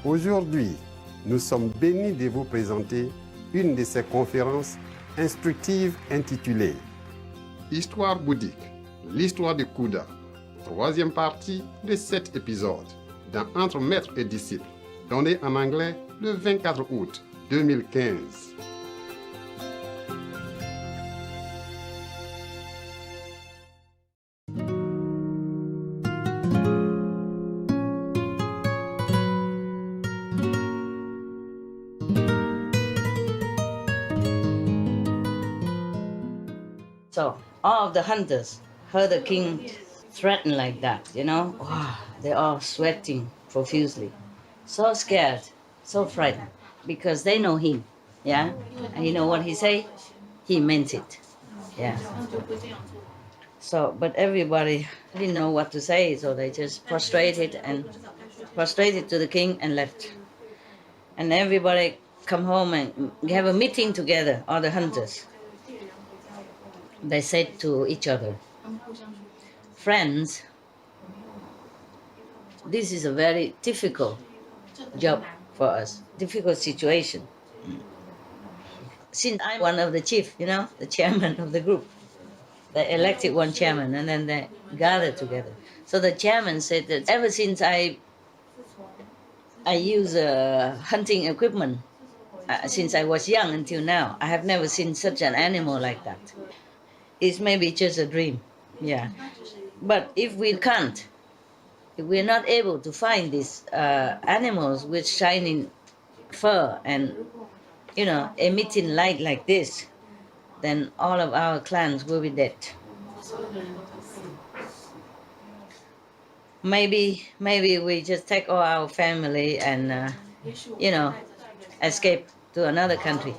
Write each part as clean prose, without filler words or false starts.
Aujourd'hui, nous sommes bénis de vous présenter une de ces conférences instructives intitulée Histoire bouddhique, l'histoire de Khuda, troisième partie de 7 épisodes, dans Entre maître et disciple, donnée en anglais le 24 août 2015. So all of the hunters heard the king threaten like that, Wow, they're all sweating profusely. So scared, so frightened, because they know him, yeah? And you know what he say? He meant it, yeah. So, but everybody didn't know what to say, so they just prostrated to the king and left. And everybody come home and have a meeting together, all the hunters. They said to each other, friends, this is a very difficult job for us, difficult situation. Since I'm one of the chief, the chairman of the group, they elected one chairman and then they gathered together. So the chairman said that ever since I use hunting equipment, since I was young until now, I have never seen such an animal like that. It's maybe just a dream, yeah. But if we're not able to find these animals with shining fur and, emitting light like this, then all of our clans will be dead. Maybe we just take all our family and, escape to another country.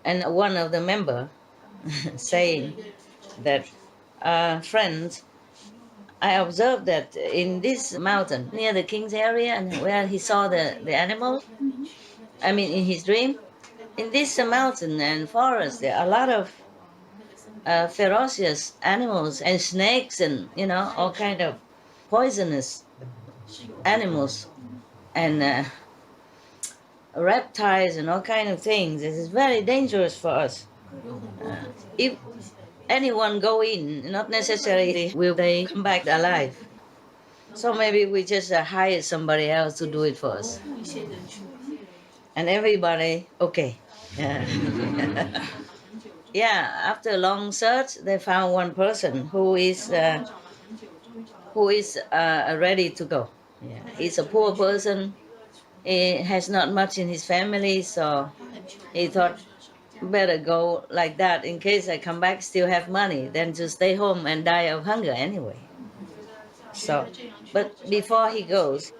And one of the members saying that, friends, I observed that in this mountain near the king's area and where he saw the animals, in his dream, in this mountain and forest, there are a lot of ferocious animals and snakes and, all kind of poisonous animals and reptiles and all kind of things. This is very dangerous for us. If anyone go in, not necessarily will they come back alive. So maybe we just hire somebody else to do it for us. And everybody, okay. Yeah, after a long search, they found one person who is ready to go. Yeah, he's a poor person. He has not much in his family, so he thought, better go like that in case I come back still have money than to stay home and die of hunger anyway. So, but before he goes,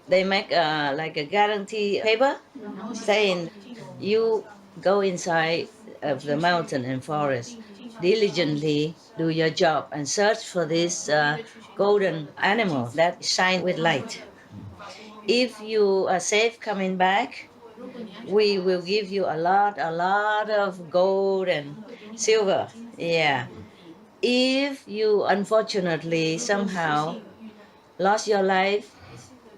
they make like a guarantee paper saying you go inside of the mountain and forest, diligently do your job and search for this golden animal that shine with light. If you are safe coming back, we will give you a lot of gold and silver. Yeah. If you unfortunately somehow lost your life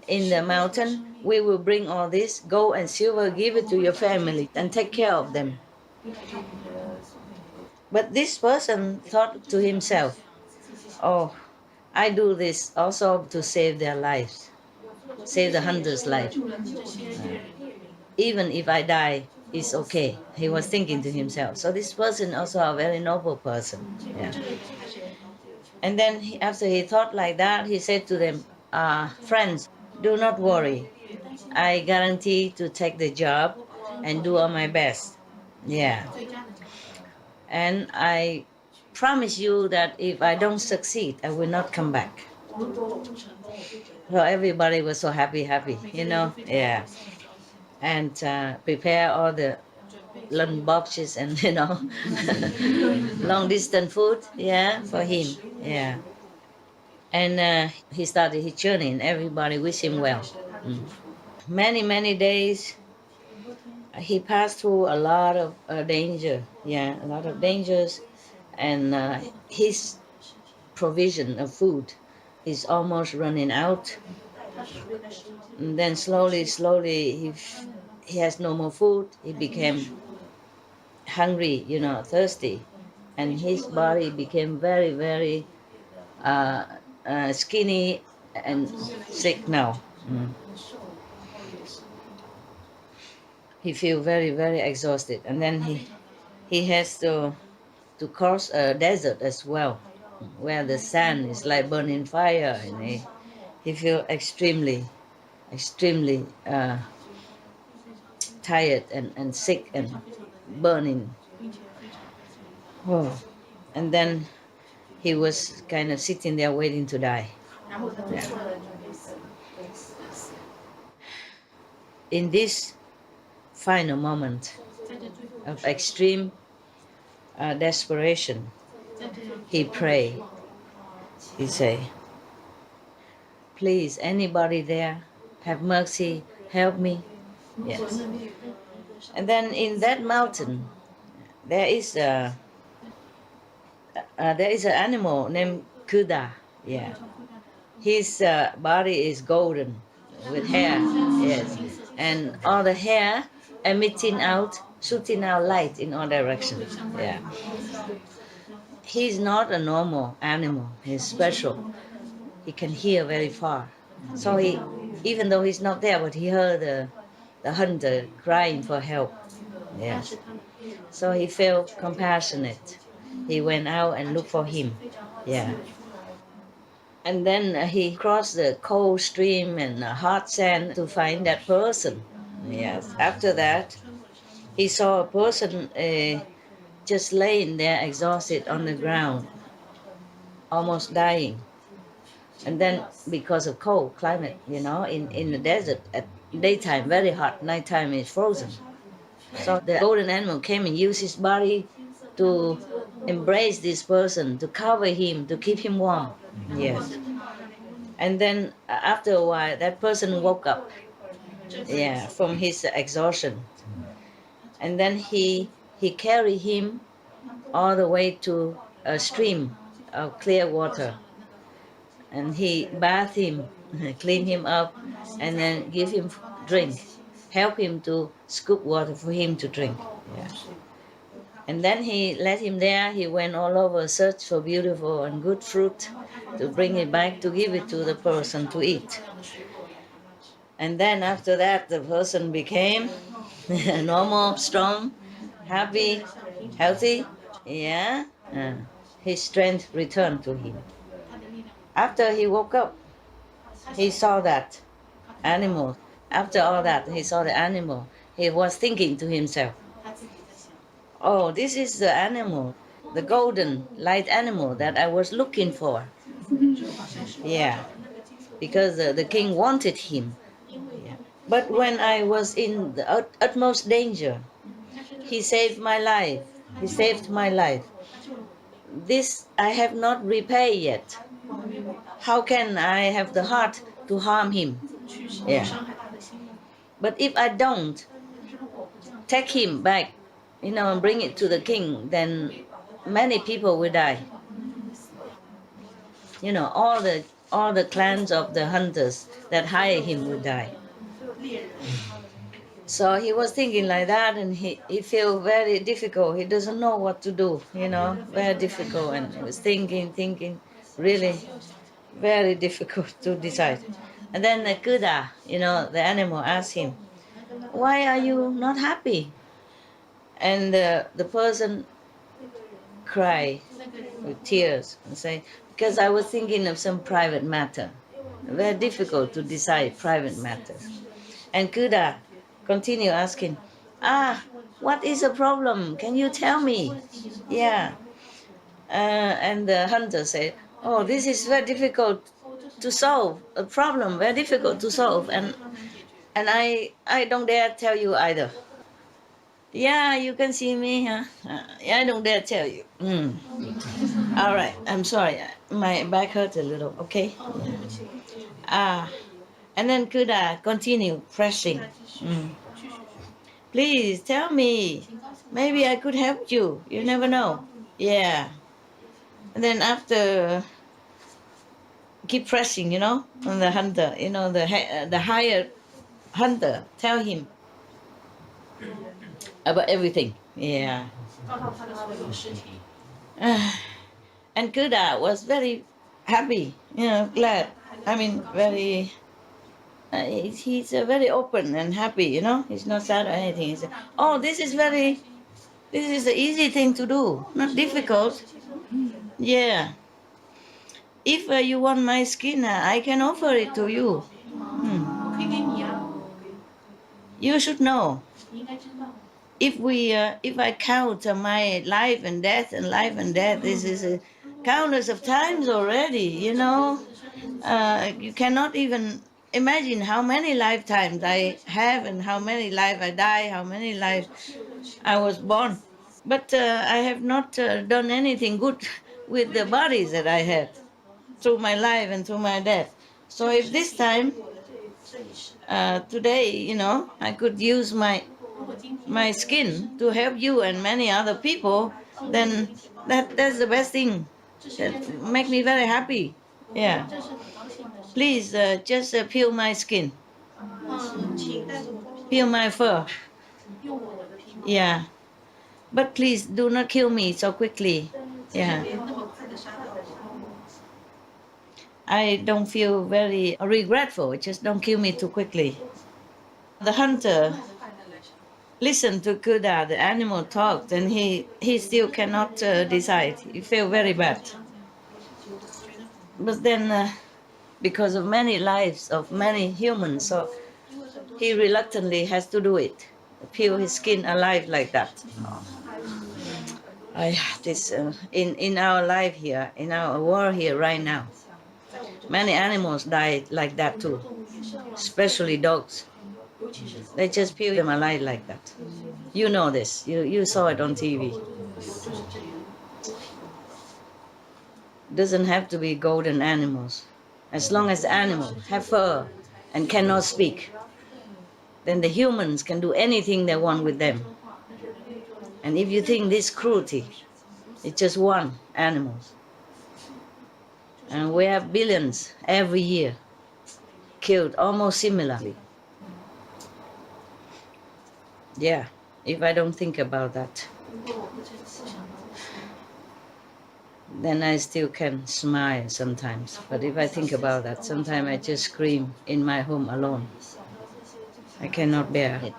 in the mountain, we will bring all this gold and silver, give it to your family and take care of them. But this person thought to himself, oh, I do this also to save their lives, save the hunter's life. Even if I die, it's okay. He was thinking to himself. So this person also a very noble person. Yeah. And then after he thought like that, he said to them, friends, do not worry. I guarantee to take the job and do all my best. Yeah. And I promise you that if I don't succeed, I will not come back. So everybody was so happy, yeah. And prepare all the lunch boxes and, long distance food, yeah, for him, yeah. And he started his journey and everybody wished him well. Many days, he passed through a lot of danger, yeah, a lot of dangers. And his provision of food is almost running out. And then slowly, he has no more food. He became hungry, thirsty, and his body became very, very uh, skinny and sick now. He feels very, very exhausted, and then he has to cross a desert as well, where the sand is like burning fire, and he feels extremely tired and sick and burning. Oh. And then he was kind of sitting there waiting to die. Yeah. In this final moment of extreme desperation, he prayed. He say, "Please, anybody there, have mercy, help me." Yes. And then in that mountain, there is an animal named Khuda. Yeah. His body is golden with hair. Yes. And all the hair shooting out light in all directions. Yeah. He's not a normal animal. He's special. He can hear very far. So even though he's not there, but he heard the hunter crying for help. Yes. So he felt compassionate. He went out and looked for him. Yeah. And then he crossed the cold stream and hot sand to find that person. Yes. After that, he saw a person just laying there exhausted on the ground, almost dying. And then because of cold climate, in the desert at daytime very hot, nighttime is frozen. So the golden animal came and used his body to embrace this person, to cover him, to keep him warm. Yes. And then after a while, that person woke up, from his exhaustion. And then he carried him all the way to a stream of clear water. And he bathed him, cleaned him up, and then give him drink, help him to scoop water for him to drink. Yeah. And then he let him there. He went all over, search for beautiful and good fruit to bring it back, to give it to the person to eat. And then after that, the person became normal, strong, happy, healthy. Yeah. His strength returned to him. After he woke up, he saw that animal. After all that, he saw the animal. He was thinking to himself, "Oh, this is the animal, the golden light animal that I was looking for." Yeah, because the king wanted him. Yeah. But when I was in the utmost danger, he saved my life. He saved my life. This I have not repaid yet. How can I have the heart to harm him? Yeah. But if I don't take him back, and bring it to the king, then many people will die. All the clans of the hunters that hire him will die. So he was thinking like that, and he felt very difficult. He doesn't know what to do, very difficult. And he was thinking, really very difficult to decide. And then the Khuda, the animal, asked him, "Why are you not happy?" And the person cried with tears and say, "Because I was thinking of some private matter. Very difficult to decide private matters." And Khuda continued asking, "What is the problem? Can you tell me?" Yeah. And the hunter said, "Oh, this is very difficult to solve, a problem very difficult to solve, and I don't dare tell you either." Yeah, you can see me, huh? I don't dare tell you. All right, I'm sorry. My back hurts a little, okay? And then Khuda continued pressing. "Please tell me. Maybe I could help you. You never know." Yeah. And then after keep pressing, on the hunter, the hired hunter, tell him about everything. Yeah. And Khuda was very happy, glad. I mean, very. He's very open and happy, He's not sad or anything. He said, "Oh, this is the easy thing to do, not difficult." Yeah. If you want my skin, I can offer it to you. You should know. If I count my life and death, this is countless of times already. You cannot even imagine how many lifetimes I have and how many lives I die, how many lives I was born. But I have not done anything good with the bodies that I had through my life and through my death. So if this time, today, I could use my skin to help you and many other people, then that's the best thing. That make me very happy. Yeah. Please just peel my skin. Peel my fur. Yeah. But please do not kill me so quickly. Yeah. I don't feel very regretful. Just don't kill me too quickly. The hunter listened to Khuda, the animal talked, and he still cannot decide. He felt very bad. But then, because of many lives of many humans, so he reluctantly has to do it, peel his skin alive like that. In our life here, in our world here right now, many animals die like that too, especially dogs. They just peel them alive like that. You know this. You saw it on TV. Doesn't have to be golden animals. As long as the animals have fur and cannot speak, then the humans can do anything they want with them. And if you think this cruelty, it's just one animal. And we have billions every year killed almost similarly. Yeah, if I don't think about that, then I still can smile sometimes. But if I think about that, sometimes I just scream in my home alone. I cannot bear it.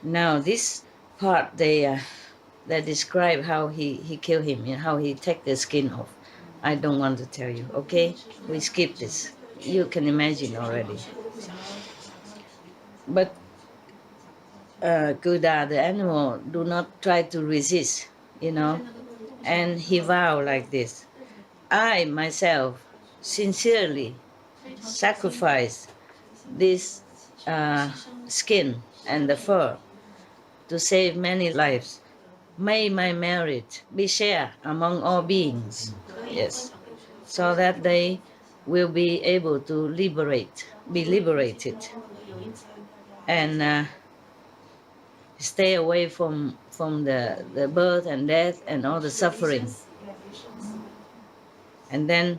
Now this part, they describe how he killed him, how he take the skin off. I don't want to tell you, okay? We skip this. You can imagine already. But Khuda, the animal, do not try to resist, and he vowed like this: I myself sincerely sacrifice this skin and the fur to save many lives. May my merit be shared among all beings. Yes. So that they will be able to be liberated, and stay away from the birth and death and all the suffering. And then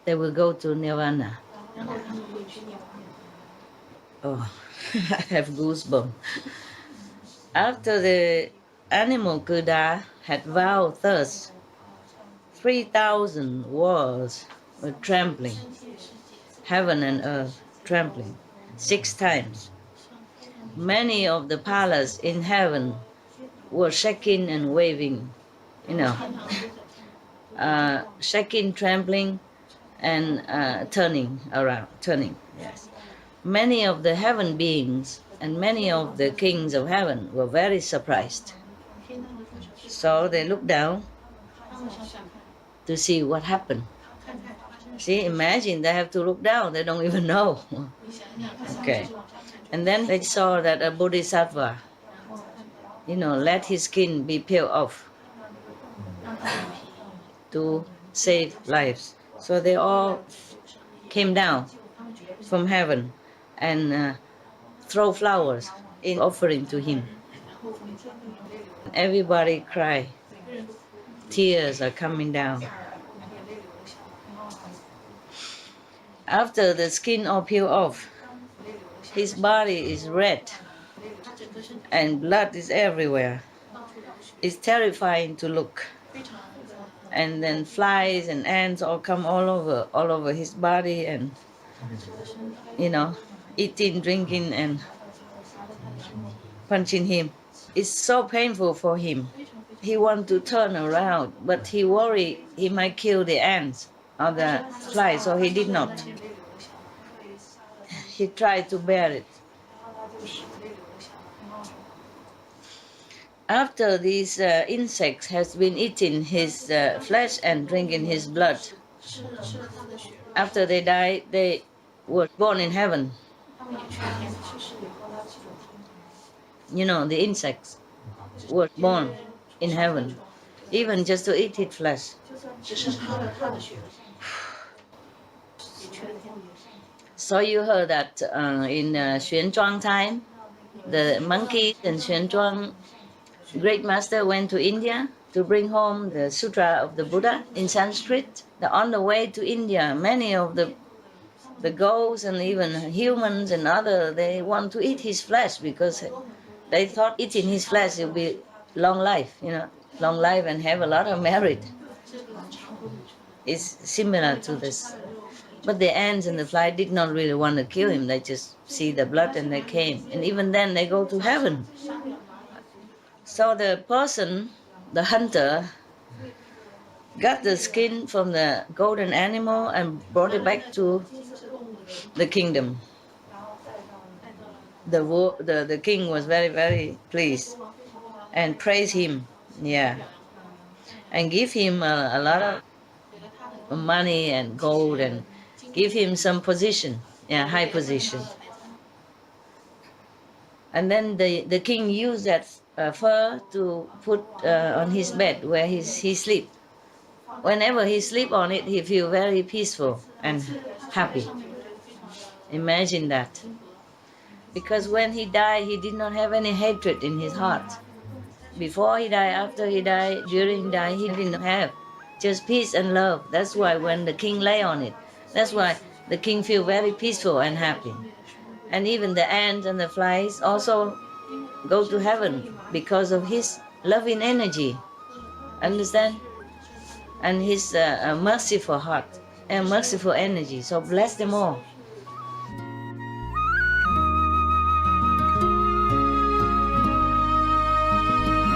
they will go to nirvana. Oh, I have goosebumps. After the animal Khuda had vowed thus, 3,000 walls were trembling, heaven and earth trembling 6 times. Many of the palaces in heaven were shaking and waving, shaking, trembling, and turning around, yes. Many of the heaven beings and many of the kings of heaven were very surprised. So they looked down to see what happened. See, imagine they have to look down, they don't even know. Okay. And then they saw that a bodhisattva, let his skin be peeled off to save lives. So they all came down from heaven and throw flowers in offering to him. Everybody cried tears are coming down. After the skin all peel off, his body is red and blood is everywhere. It's terrifying to look. And then flies and ants all come all over his body, and eating, drinking, and punching him. It's so painful for him. He wants to turn around, but he worried he might kill the ants or the flies, so he did not. He tried to bear it. After these insects has been eating his flesh and drinking his blood, after they died, they were born in heaven. The insects were born in heaven, even just to eat his flesh. So you heard that in Xuanzhuang time, the monkeys in Xuanzhuang, great master went to India to bring home the Sutra of the Buddha in Sanskrit. On the way to India, many of the ghosts and even humans and they want to eat his flesh because they thought eating his flesh will be long life, long life and have a lot of merit. It's similar to this. But the ants and the fly did not really want to kill him. They just see the blood and they came. And even then they go to heaven. So the person, the hunter, got the skin from the golden animal and brought it back to the kingdom. The king was very, very pleased and praised him, and give him a lot of money and gold and give him some position, high position. And then the king used that fur to put on his bed where he sleep. Whenever he sleep on it, he feel very peaceful and happy. Imagine that. Because when he died, he did not have any hatred in his heart. Before he died, after he died, during he died, he didn't have just peace and love. That's why when the king lay on it, that's why the king feel very peaceful and happy. And even the ants and the flies also go to heaven because of his loving energy. Understand? And his merciful heart and merciful energy. So bless them all.